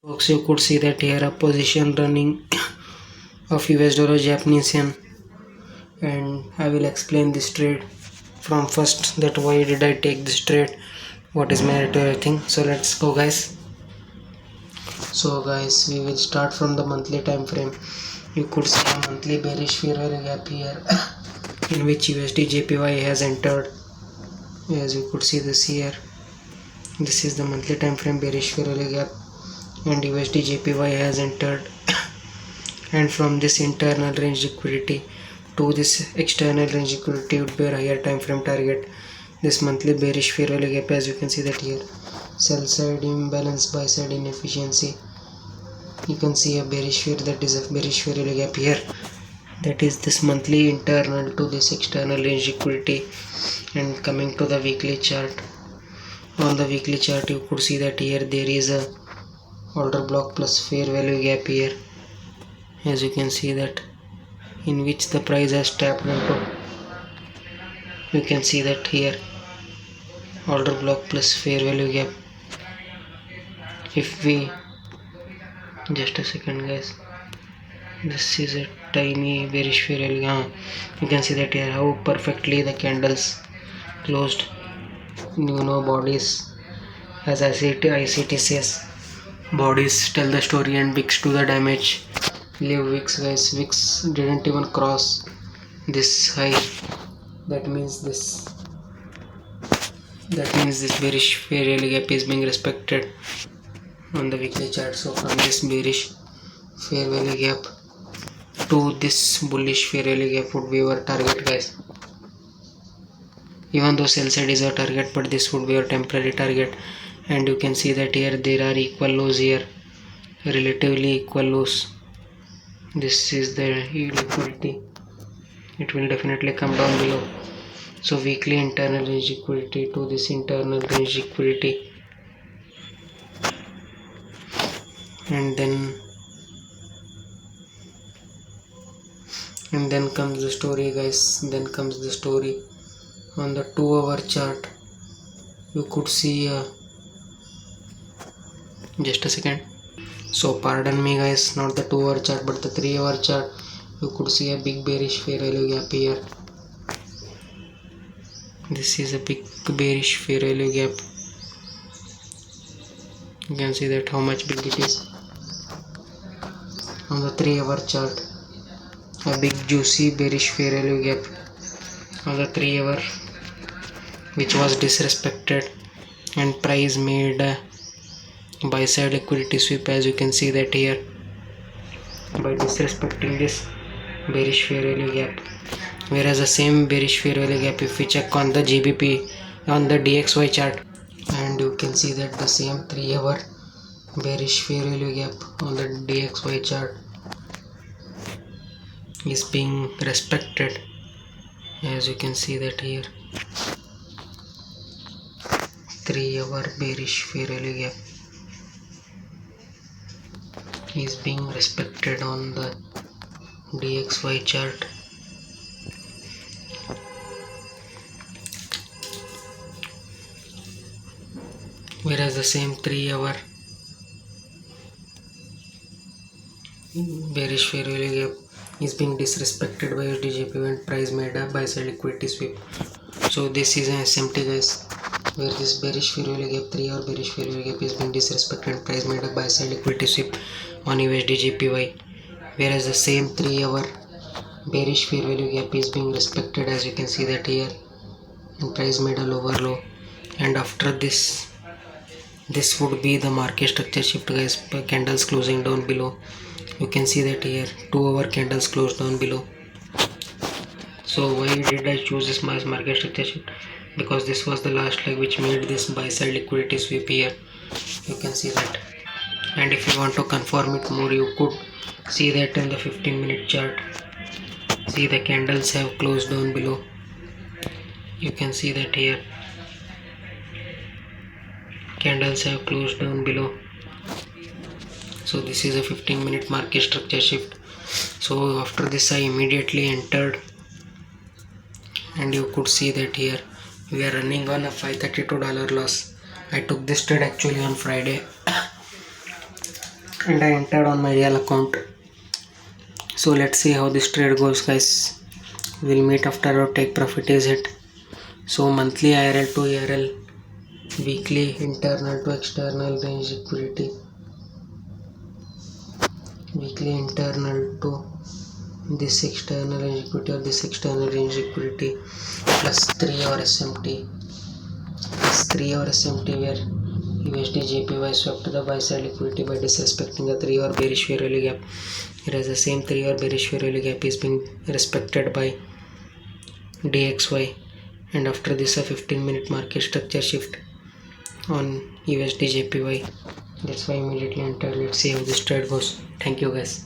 Folks, you could see that here a position running of US dollar Japanese yen, and I will explain this trade from first, that why did I take this trade, what is my everything. So let's go, guys. So guys, we will start from the monthly time frame. You could see a monthly bearish fair value gap here in which USD JPY has entered. As you could see this here, this is the monthly time frame bearish fair value gap, and USD JPY has entered. And from this internal range liquidity to this external range liquidity would be a higher time frame target. This monthly bearish fair value gap, as you can see that here, sell side imbalance, buy side inefficiency. You can see a bearish fair, that is a bearish fair value gap here, that is this monthly internal to this external range liquidity. And coming to the weekly chart, on the weekly chart you could see that here there is a order block plus fair value gap here, as you can see that, in which the price has tapped into. You can see that here, order block plus fair value gap. If we just a second, guys, this is a tiny bearish fair value. You can see that here how perfectly the candles closed. Bodies, as ICT says, bodies tell the story and wicks do the damage. Leave wicks, guys. Wicks didn't even cross this high. That means this bearish fair value gap is being respected on the weekly chart. So from this bearish fair value gap to this bullish fair value gap would be our target, guys. Even though sell side is our target, but this would be our temporary target. And you can see that here there are equal lows here, relatively equal lows. This is the liquidity. It will definitely come down below. So weekly internal range liquidity to this internal range liquidity, and then comes the story, guys. Then comes the story on the 2-hour chart. You could see just a second, so pardon me, guys, not the 2-hour chart but the 3-hour chart. You could see a big bearish fair value gap here. This is a big bearish fair value gap. You can see that how much big it is. On the 3-hour chart, a big juicy bearish fair value gap on the 3-hour, which was disrespected, and price made a buy side liquidity sweep, as you can see that here, by disrespecting this bearish fair value gap. Whereas the same bearish fair value gap, if we check on the GBP, on the DXY chart, and you can see that the same 3-hour bearish fair value gap on the DXY chart is being respected, as you can see that here, 3-hour bearish fair value gap is being respected on the DXY chart. Whereas the same 3-hour bearish fair value gap is being disrespected by USD and price made a buy side liquidity sweep. So this is an SMT, guys, where this bearish fair value gap, 3-hour bearish fair value gap, is being disrespected and price made a buy side liquidity sweep on USD. Whereas the same 3-hour bearish fair value gap is being respected, as you can see that here, and price made a lower low. And after this would be the market structure shift, guys. Candles closing down below. You can see that here 2-hour candles closed down below. So why did I choose this market structure shift? Because this was the last leg which made this buy side liquidity sweep here. You can see that. And if you want to confirm it more, you could see that in the 15-minute chart. See, the candles have closed down below. You can see that here, candles have closed down below. So this is a 15-minute market structure shift. So after this I immediately entered, and you could see that here we are running on a $532 loss. I took this trade actually on Friday and I entered on my real account. So let's see how this trade goes, guys. We'll meet after our take profit is hit. So monthly IRL to ERL, weekly internal to external range liquidity, weekly internal to this external range liquidity or this external range liquidity, plus 3 hour SMT, plus 3 hour SMT where USD JPY swept to the buy side liquidity by disrespecting the 3 hour bearish fair value gap, whereas the same 3 hour bearish fair value gap is being respected by DXY, and after this a 15-minute market structure shift on USD JPY. That's why I immediately entered. Let's see how this trade goes. Thank you, guys.